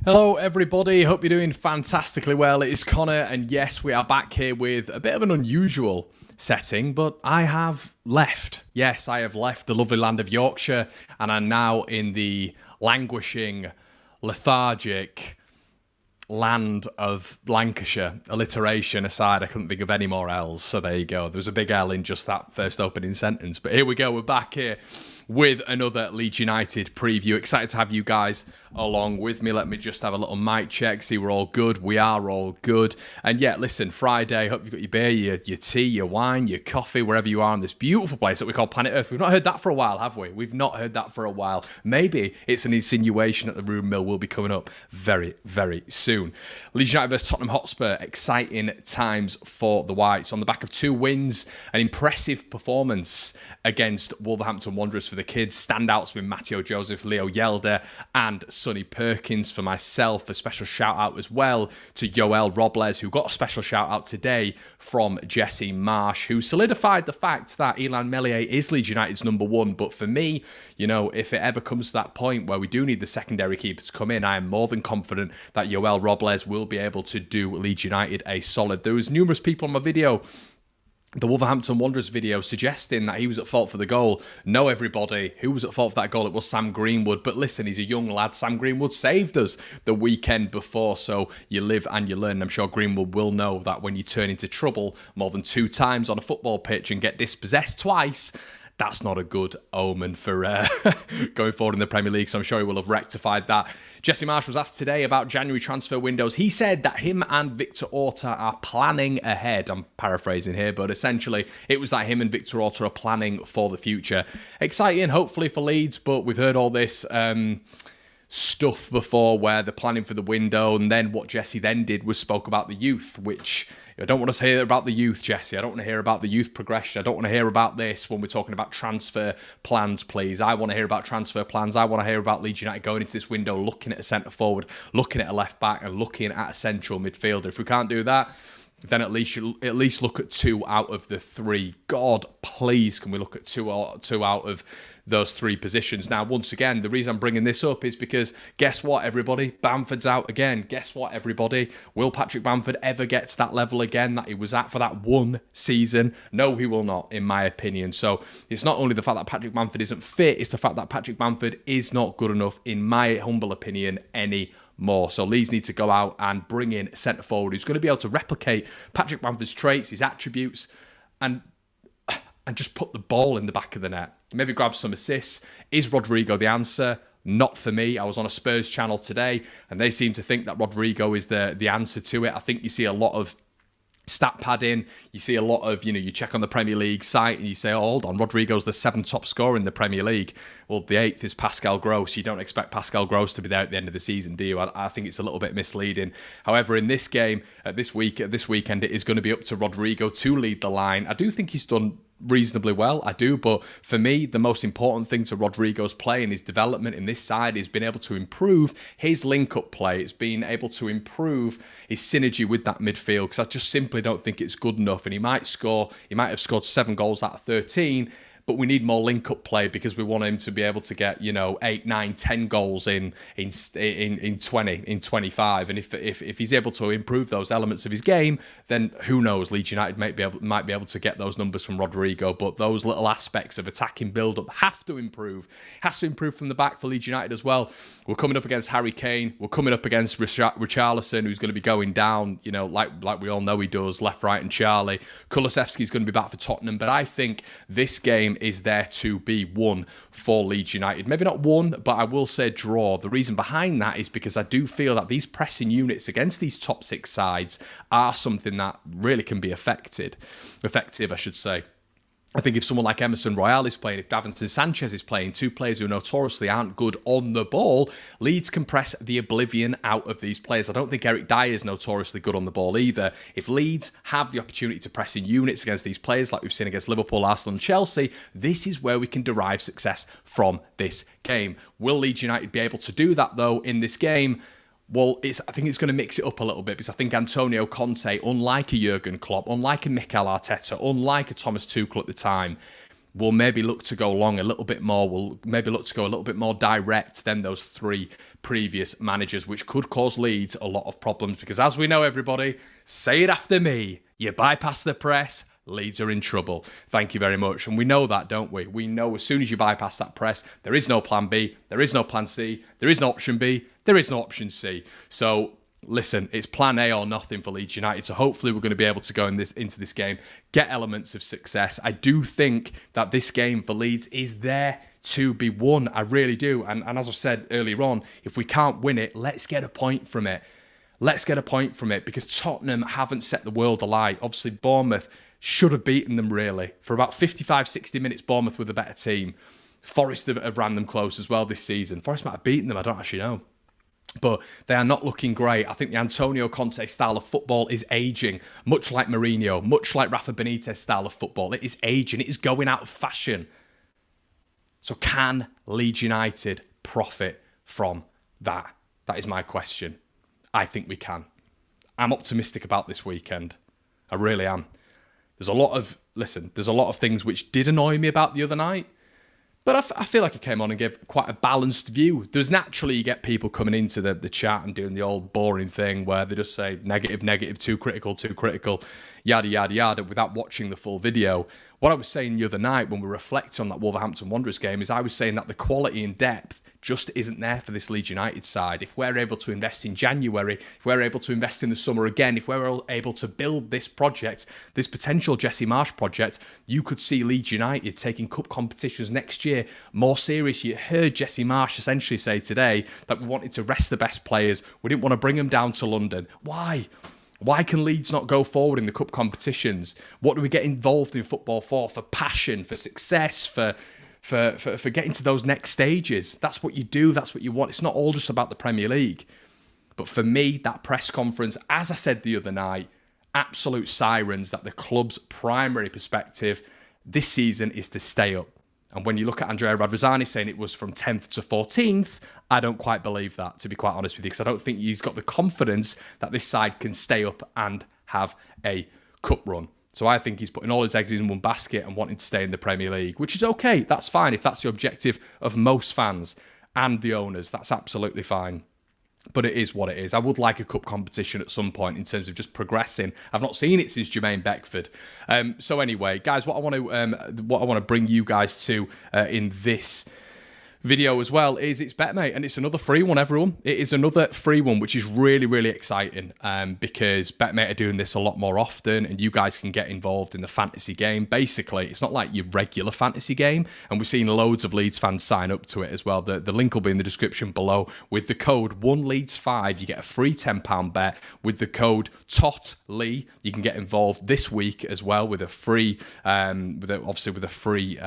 Hello everybody, hope you're doing fantastically well. It is Connor, and yes, we are back here with a bit of an unusual setting, but I have left. Yes, I have left the lovely land of Yorkshire, and I'm now in the languishing, lethargic land of Lancashire. Alliteration aside, I couldn't think of any more L's, so there you go. There was a big L in just that first opening sentence, but here we go, we're back here with another Leeds United preview. Excited to have you guys along with me. Let me just have a little mic check, see we're all good. We are all good. And yeah, listen, Friday, hope you've got your beer, your tea, your wine, your coffee, wherever you are in this beautiful place that we call Planet Earth. We've not heard that for a while, have we? We've not heard that for a while. Maybe it's an insinuation that the rumour mill will be coming up very, very soon. Leeds United versus Tottenham Hotspur. Exciting times for the Whites. On the back of 2 wins, an impressive performance against Wolverhampton Wanderers for the kids. Standouts with Matteo Joseph, Leo Yelder and Sonny Perkins. For myself, a special shout out as well to Yoel Robles, who got a special shout out today from Jesse Marsh, who solidified the fact that Ilan Meslier is Leeds United's number 1. But for me, you know, if it ever comes to that point where we do need the secondary keeper to come in, I am more than confident that Yoel Robles will be able to do Leeds United a solid. There was numerous people on my video, the Wolverhampton Wanderers video, suggesting that he was at fault for the goal. No, everybody, who was at fault for that goal? It was Sam Greenwood. But listen, he's a young lad. Sam Greenwood saved us the weekend before, so you live and you learn. I'm sure Greenwood will know that when you turn into trouble more than 2 times on a football pitch and get dispossessed twice, that's not a good omen for going forward in the Premier League, so I'm sure he will have rectified that. Jesse Marsh was asked today about January transfer windows. He said that him and Victor Orta are planning ahead. I'm paraphrasing here, but essentially it was that him and Victor Orta are planning for the future. Exciting, hopefully, for Leeds, but we've heard all this stuff before where they're planning for the window, and then what Jesse then did was spoke about the youth, which I don't want to hear about the youth, Jesse. I don't want to hear about the youth progression. I don't want to hear about this when we're talking about transfer plans, please. I want to hear about transfer plans. I want to hear about Leeds United going into this window, looking at a centre forward, looking at a left back, and looking at a central midfielder. If we can't do that, then at least look at 2 out of the 3. God, please, can we look at two out of those 3 positions? Now, once again, the reason I'm bringing this up is because guess what, everybody? Bamford's out again. Guess what, everybody? Will Patrick Bamford ever get to that level again that he was at for that 1 season? No, he will not, in my opinion. So it's not only the fact that Patrick Bamford isn't fit, it's the fact that Patrick Bamford is not good enough, in my humble opinion, anymore. So Leeds need to go out and bring in a centre forward who's going to be able to replicate Patrick Bamford's traits, his attributes, and just put the ball in the back of the net. Maybe grab some assists. Is Rodrigo the answer? Not for me. I was on a Spurs channel today, and they seem to think that Rodrigo is the answer to it. I think you see a lot of stat padding. You see a lot of, you check on the Premier League site and you say, oh, hold on, Rodrigo's the 7th top scorer in the Premier League. Well, the 8th is Pascal Gross. You don't expect Pascal Gross to be there at the end of the season, do you? I think it's a little bit misleading. However, in this game, this weekend, it is going to be up to Rodrigo to lead the line. I do think he's done reasonably well, I do, but for me, the most important thing to Rodrigo's play and his development in this side is being able to improve his link-up play. It's being able to improve his synergy with that midfield, because I just simply don't think it's good enough. And he might have scored 7 goals out of 13, but we need more link-up play because we want him to be able to get, 8, 9, 10 goals in 25. And if he's able to improve those elements of his game, then who knows? Leeds United might be able to get those numbers from Rodrigo. But those little aspects of attacking build-up have to improve. Has to improve from the back for Leeds United as well. We're coming up against Harry Kane. We're coming up against Richarlison, who's going to be going down, like we all know he does, left, right, and Charlie. Kulusevski's going to be back for Tottenham. But I think this game is there to be won for Leeds United. Maybe not won, but I will say draw. The reason behind that is because I do feel that these pressing units against these top 6 sides are something that really can be effective, I should say. I think if someone like Emerson Royale is playing, if Davinson Sanchez is playing, 2 players who notoriously aren't good on the ball, Leeds can press the oblivion out of these players. I don't think Eric Dyer is notoriously good on the ball either. If Leeds have the opportunity to press in units against these players, like we've seen against Liverpool, Arsenal and Chelsea, this is where we can derive success from this game. Will Leeds United be able to do that, though, in this game? Well, I think it's going to mix it up a little bit, because I think Antonio Conte, unlike a Jurgen Klopp, unlike a Mikel Arteta, unlike a Thomas Tuchel at the time, will maybe look to go long a little bit more, will maybe look to go a little bit more direct than those 3 previous managers, which could cause Leeds a lot of problems because, as we know, everybody, say it after me, you bypass the press, Leeds are in trouble. Thank you very much. And we know that, don't we? We know as soon as you bypass that press, there is no plan B, there is no plan C, there is no option B, there is no option C. So listen, it's plan A or nothing for Leeds United. So hopefully we're going to be able to go into this game, get elements of success. I do think that this game for Leeds is there to be won. I really do. And as I said earlier on, if we can't win it, let's get a point from it. Let's get a point from it because Tottenham haven't set the world alight. Obviously, Bournemouth should have beaten them, really. For about 55, 60 minutes, Bournemouth were the better team. Forest have ran them close as well this season. Forest might have beaten them, I don't actually know. But they are not looking great. I think the Antonio Conte style of football is aging, much like Mourinho, much like Rafa Benitez style of football. It is aging. It is going out of fashion. So can Leeds United profit from that? That is my question. I think we can. I'm optimistic about this weekend. I really am. There's a lot of things which did annoy me about the other night, but I feel like I came on and gave quite a balanced view. There's naturally, you get people coming into the chat and doing the old boring thing where they just say negative, too critical, yada, yada, yada, without watching the full video. What I was saying the other night when we reflected on that Wolverhampton Wanderers game is I was saying that the quality and depth just isn't there for this Leeds United side. If we're able to invest in January, if we're able to invest in the summer again, if we're able to build this project, this potential Jesse Marsch project, you could see Leeds United taking cup competitions next year more serious. You heard Jesse Marsch essentially say today that we wanted to rest the best players. We didn't want to bring them down to London. Why? Why can Leeds not go forward in the cup competitions? What do we get involved in football for? For passion, for success, for getting to those next stages. That's what you do. That's what you want. It's not all just about the Premier League. But for me, that press conference, as I said the other night, absolute sirens that the club's primary perspective this season is to stay up. And when you look at Andrea Radrizzani saying it was from 10th to 14th, I don't quite believe that, to be quite honest with you, because I don't think he's got the confidence that this side can stay up and have a cup run. So I think he's putting all his eggs in one basket and wanting to stay in the Premier League, which is okay. That's fine. If that's the objective of most fans and the owners, that's absolutely fine. But it is what it is. I would like a cup competition at some point in terms of just progressing. I've not seen it since Jermaine Beckford. So anyway, guys, what I want to bring you guys to in this video as well is it's Betmate, and it's another free one, everyone. It is another free one, which is really, really exciting because Betmate are doing this a lot more often, and you guys can get involved in the fantasy game. Basically, it's not like your regular fantasy game, and we've seen loads of Leeds fans sign up to it as well. The link will be in the description below. With the code 1Leeds5, you get a free £10 bet. With the code TOT-LEE, you can get involved this week as well with a free, with a free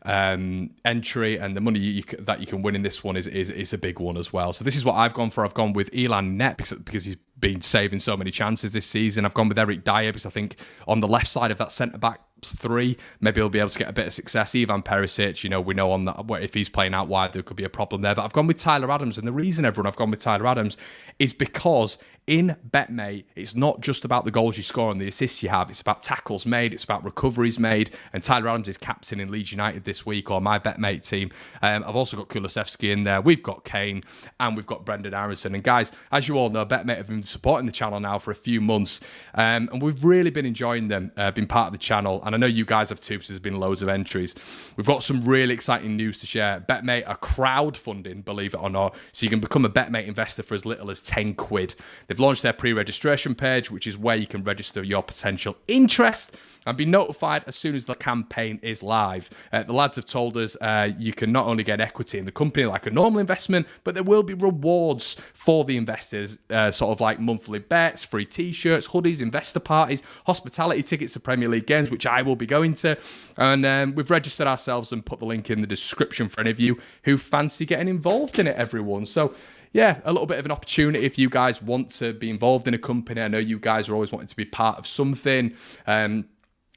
entry, and the money that you can win in this one is a big one as well. So this is what I've gone for. I've gone with Elan Net because he's been saving so many chances this season. I've gone with Eric Dyer because I think on the left side of that centre-back three, maybe he'll be able to get a bit of success. Ivan Perisic, we know on that, if he's playing out wide, there could be a problem there. But I've gone with Tyler Adams, and the reason, everyone, I've gone with Tyler Adams is because in Betmate, it's not just about the goals you score and the assists you have. It's about tackles made. It's about recoveries made. And Tyler Adams is captain in Leeds United this week, or my Betmate team. I've also got Kulusevski in there. We've got Kane, and we've got Brendan Aronson. And guys, as you all know, Betmate have been supporting the channel now for a few months, and we've really been enjoying them, being part of the channel. And I know you guys have too, because there's been loads of entries. We've got some really exciting news to share. Betmate are crowdfunding, believe it or not, so you can become a Betmate investor for as little as 10 quid. They've launched their pre-registration page, which is where you can register your potential interest and be notified as soon as the campaign is live. The lads have told us you can not only get equity in the company like a normal investment, but there will be rewards for the investors, sort of like monthly bets, free t-shirts, hoodies, investor parties, hospitality tickets to Premier League games, which I will be going to. And we've registered ourselves and put the link in the description for any of you who fancy getting involved in it, everyone. So yeah, a little bit of an opportunity if you guys want to be involved in a company. I know you guys are always wanting to be part of something.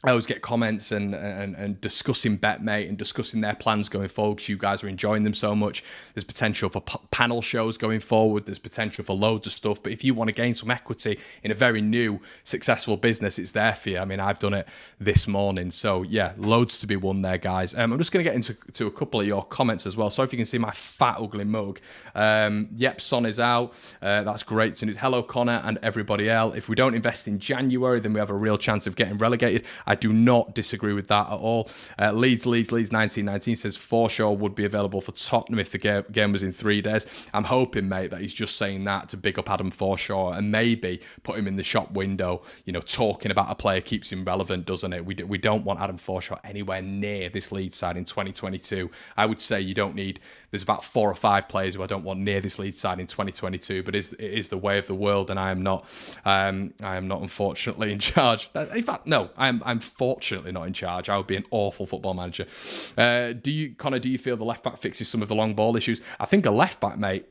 I always get comments and discussing Betmate and discussing their plans going forward because you guys are enjoying them so much. There's potential for panel shows going forward. There's potential for loads of stuff. But if you want to gain some equity in a very new, successful business, it's there for you. I mean, I've done it this morning. So, yeah, loads to be won there, guys. I'm just going to get into a couple of your comments as well. So if you can see my fat, ugly mug. Yep, Son is out. That's great to know. Hello, Connor and everybody else. If we don't invest in January, then we have a real chance of getting relegated. I do not disagree with that at all. Leeds 1919 says Forshaw would be available for Tottenham if the game was in 3 days. I'm hoping, mate, that he's just saying that to big up Adam Forshaw and maybe put him in the shop window. You know, talking about a player keeps him relevant, doesn't it? We don't want Adam Forshaw anywhere near this Leeds side in 2022. I would say you don't need. There's about 4 or 5 players who I don't want near this Leeds side in 2022, but it is the way of the world, and I am not unfortunately in charge. In fact, no, I'm fortunately not in charge. I would be an awful football manager. Do you feel the left back fixes some of the long ball issues? I think a left back, mate,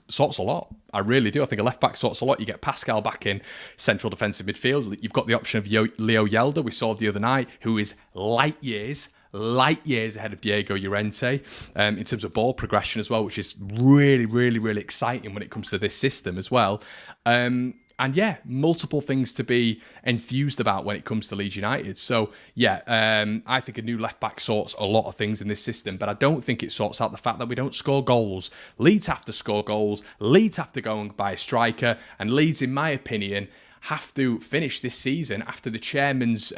sorts a lot. I really do. I think a left back sorts a lot. You get Pascal back in central defensive midfield. You've got the option of Leo Yelder, we saw the other night, who is light years ahead of Diego Llorente in terms of ball progression as well, which is really, really, really exciting when it comes to this system as well. And yeah, multiple things to be enthused about when it comes to Leeds United. So yeah, I think a new left back sorts a lot of things in this system, but I don't think it sorts out the fact that we don't score goals. Leeds have to score goals. Leeds have to go and buy a striker, and Leeds, in my opinion, have to finish this season after the chairman's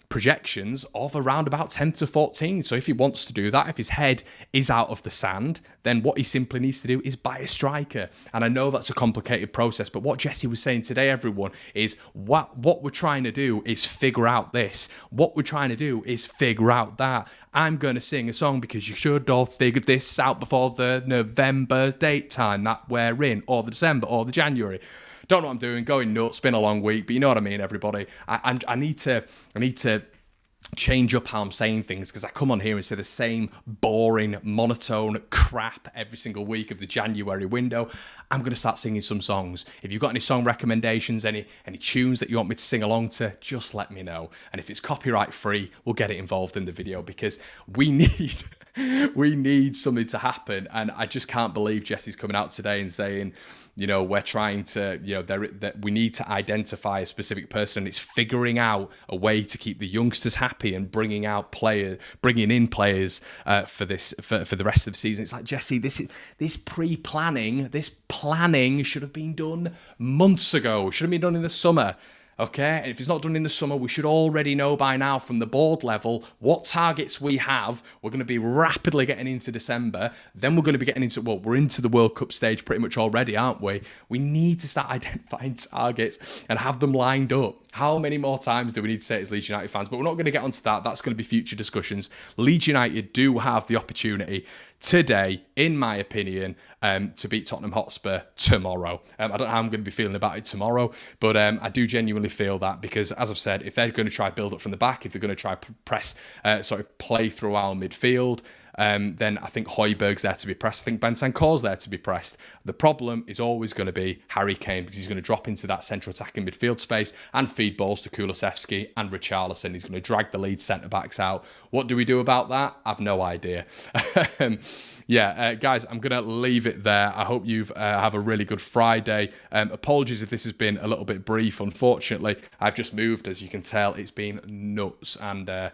projections of around about 10th to 14th. So if he wants to do that, if his head is out of the sand, then what he simply needs to do is buy a striker. And I know that's a complicated process, but what Jesse was saying today, everyone, is what we're trying to do is figure out this. What we're trying to do is figure out that. I'm going to sing a song because you should have figured this out before the November date time that we're in, or the December, or the January. Don't know what I'm doing, going nuts, been a long week, but you know what I mean, everybody. I need to change up how I'm saying things because I come on here and say the same boring, monotone crap every single week of the January window. I'm going to start singing some songs. If you've got any song recommendations, any tunes that you want me to sing along to, just let me know. And if it's copyright free, we'll get it involved in the video because we need something to happen. And I just can't believe Jesse's coming out today and saying, you know, we're trying to, you know, that we need to identify a specific person. It's figuring out a way to keep the youngsters happy and bringing in players for the rest of the season. It's like, Jesse, this planning should have been done months ago. Should have been done in the summer. Okay, and if it's not done in the summer, we should already know by now from the board level what targets we have. We're going to be rapidly getting into December. Then we're going to be getting into, we're into the World Cup stage pretty much already, aren't we? We need to start identifying targets and have them lined up. How many more times do we need to say it as Leeds United fans? But we're not going to get onto that. That's going to be future discussions. Leeds United do have the opportunity today, in my opinion, to beat Tottenham Hotspur tomorrow. I don't know how I'm going to be feeling about it tomorrow, but I do genuinely feel that because, as I've said, if they're going to try build up from the back, if they're going to try play through our midfield, then I think Højbjerg's there to be pressed. I think Bentancur's there to be pressed. The problem is always going to be Harry Kane because he's going to drop into that central attacking midfield space and feed balls to Kulusevski and Richarlison. He's going to drag the lead centre-backs out. What do we do about that? I've no idea. Guys, I'm going to leave it there. I hope you have a really good Friday. Apologies if this has been a little bit brief. Unfortunately, I've just moved, as you can tell. It's been nuts. And I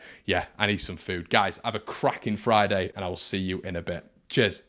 need some food. Guys, have a cracking Friday, and I will see you in a bit. Cheers.